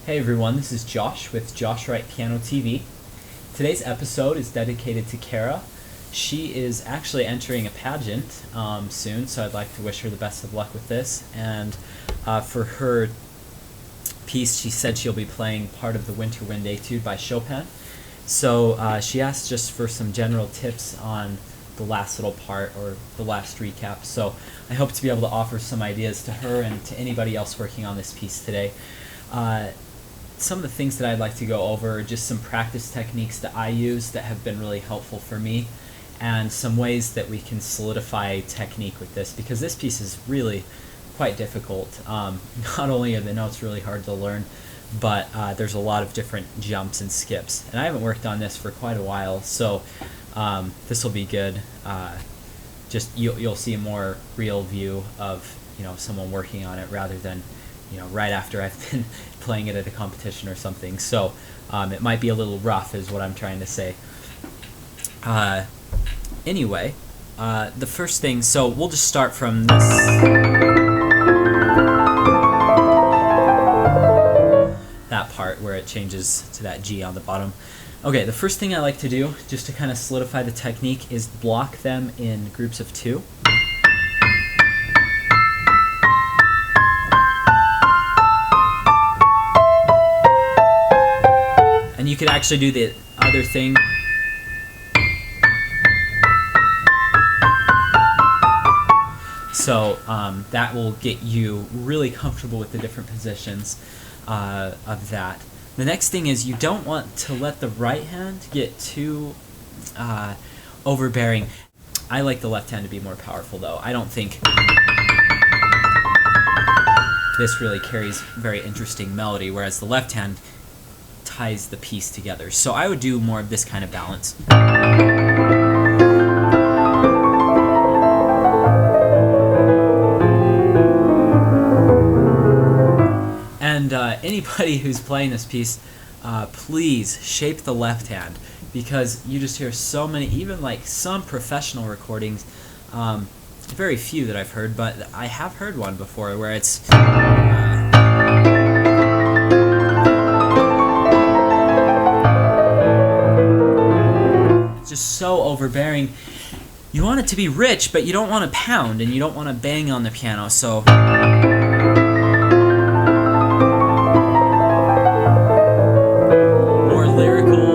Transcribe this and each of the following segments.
Hey everyone, this is Josh with Josh Wright Piano TV. Today's episode is dedicated to Kara. She is actually entering a pageant soon, so I'd like to wish her the best of luck with this. And for her piece, she said she'll be playing part of the Winter Wind Etude by Chopin. So she asked just for some general tips on the last little part, or the last recap. So I hope to be able to offer some ideas to her and to anybody else working on this piece today. Some of the things that I'd like to go over are just some practice techniques that I use that have been really helpful for me, and some ways that we can solidify technique with this, because this piece is really quite difficult. Not only are the notes really hard to learn, but there's a lot of different jumps and skips, and I haven't worked on this for quite a while, so this will be good. Just you'll see a more real view of someone working on it, rather than right after I've been playing it at a competition or something. So it might be a little rough is what I'm trying to say. Anyway, the first thing, so we'll just start from this. That part where it changes to that G on the bottom. Okay, the first thing I like to do, just to kind of solidify the technique, is block them in groups of 2. And you could actually do the other thing. So that will get you really comfortable with the different positions of that. The next thing is, you don't want to let the right hand get too overbearing. I like the left hand to be more powerful, though. I don't think this really carries very interesting melody, whereas the left hand ties the piece together. So I would do more of this kind of balance. And anybody who's playing this piece, please shape the left hand, because you just hear so many, even like some professional recordings, very few that I've heard, but I have heard one before where it's just so overbearing. You want it to be rich, but you don't want to pound, and you don't want to bang on the piano, so more lyrical.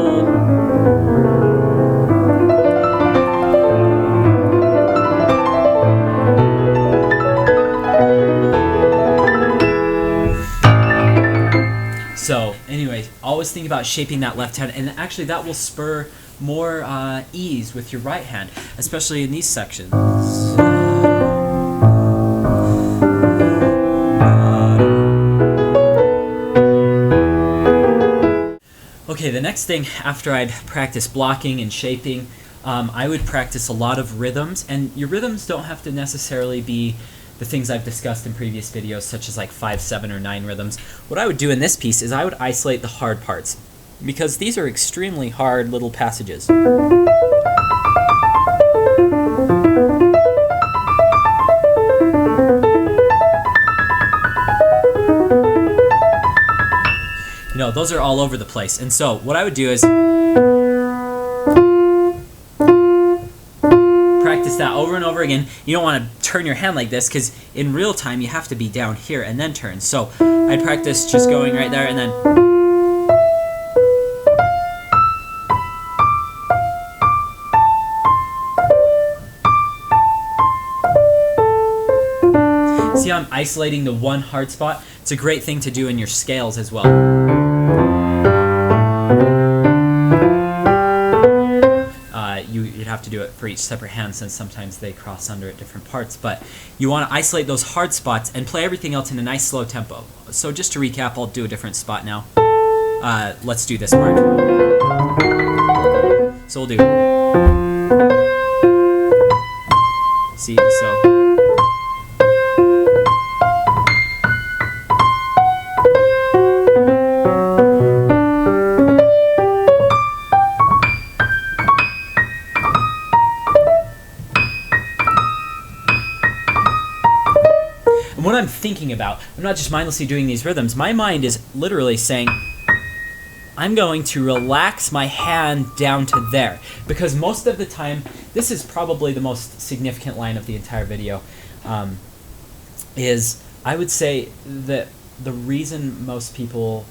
So anyways, always think about shaping that left hand, and actually that will spur more ease with your right hand, especially in these sections. Okay, the next thing after I'd practice blocking and shaping, I would practice a lot of rhythms, and your rhythms don't have to necessarily be the things I've discussed in previous videos, such as like 5, 7, or 9 rhythms. What I would do in this piece is I would isolate the hard parts, because these are extremely hard little passages. Those are all over the place. And so what I would do is practice that over and over again. You don't want to turn your hand like this, because in real time you have to be down here and then turn. So I'd practice just going right there and then. See how I'm isolating the one hard spot? It's a great thing to do in your scales as well. You'd have to do it for each separate hand, since sometimes they cross under at different parts. But you want to isolate those hard spots and play everything else in a nice slow tempo. So just to recap, I'll do a different spot now. Let's do this part. So we'll do. See, so. I'm thinking about. I'm not just mindlessly doing these rhythms. My mind is literally saying, I'm going to relax my hand down to there. Because most of the time, this is probably the most significant line of the entire video, is I would say that the reason most people,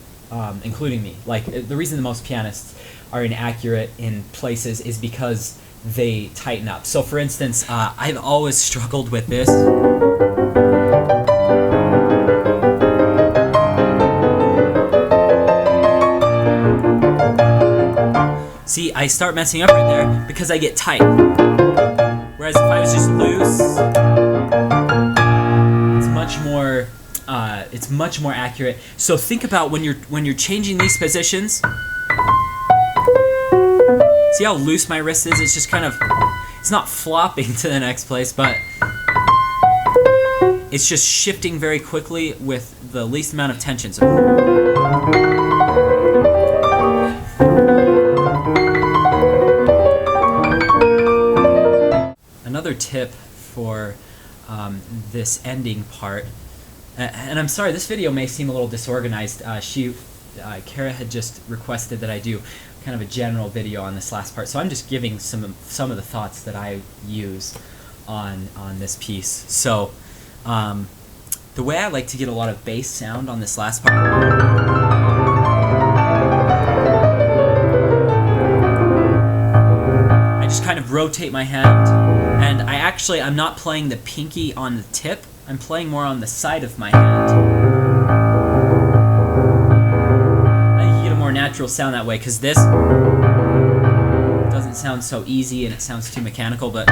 including me, like the reason the most pianists are inaccurate in places is because they tighten up. So for instance, I've always struggled with this. See, I start messing up right there because I get tight. Whereas if I was just loose, it's much more accurate. So think about when you're changing these positions. See how loose my wrist is? It's just kind of, it's not flopping to the next place, but it's just shifting very quickly with the least amount of tension. So another tip for this ending part, and I'm sorry, this video may seem a little disorganized. Kara had just requested that I do kind of a general video on this last part, so I'm just giving some of the thoughts that I use on this piece. So the way I like to get a lot of bass sound on this last part, I just kind of rotate my hand, and I'm not playing the pinky on the tip, I'm playing more on the side of my hand. I think you get a more natural sound that way, because this doesn't sound so easy and it sounds too mechanical, but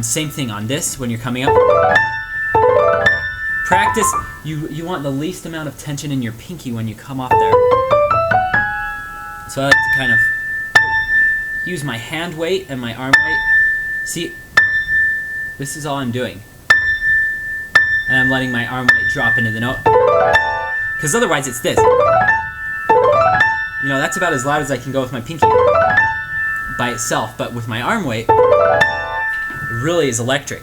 same thing on this when you're coming up. Practice, you want the least amount of tension in your pinky when you come off there. So I like to kind of use my hand weight and my arm weight. See, this is all I'm doing. And I'm letting my arm weight drop into the note. Because otherwise it's this. You know, that's about as loud as I can go with my pinky by itself, but with my arm weight, it really is electric.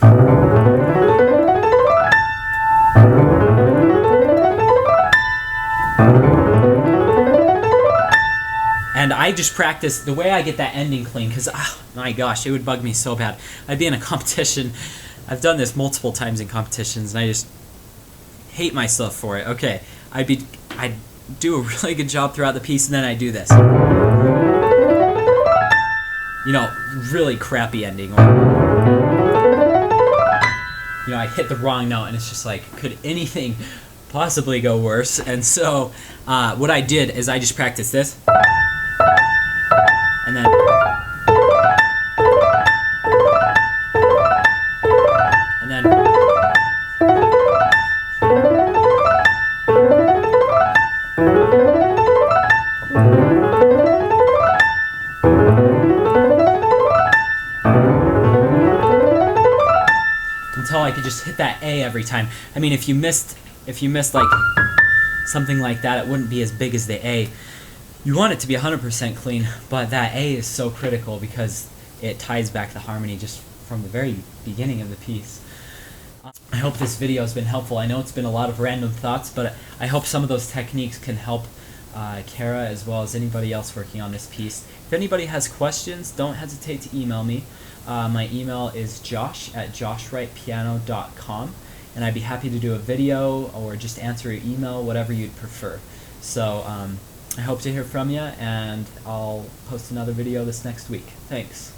And I just practice the way I get that ending clean, because oh my gosh, it would bug me so bad. I'd be in a competition. I've done this multiple times in competitions, and I just hate myself for it. Okay, I'd do a really good job throughout the piece, and then I do this. You know, really crappy ending. You know, I hit the wrong note, and it's just like, could anything possibly go worse? And so, what I did is I just practiced this, and then, until I could just hit that A every time. I mean, if you missed like something like that, it wouldn't be as big as the A. You want it to be 100% clean, but that A is so critical because it ties back the harmony just from the very beginning of the piece. I hope this video has been helpful. I know it's been a lot of random thoughts, but I hope some of those techniques can help Kara as well as anybody else working on this piece. If anybody has questions, don't hesitate to email me. My email is josh@joshwrightpiano.com, and I'd be happy to do a video or just answer your email, whatever you'd prefer. So I hope to hear from you, and I'll post another video this next week. Thanks.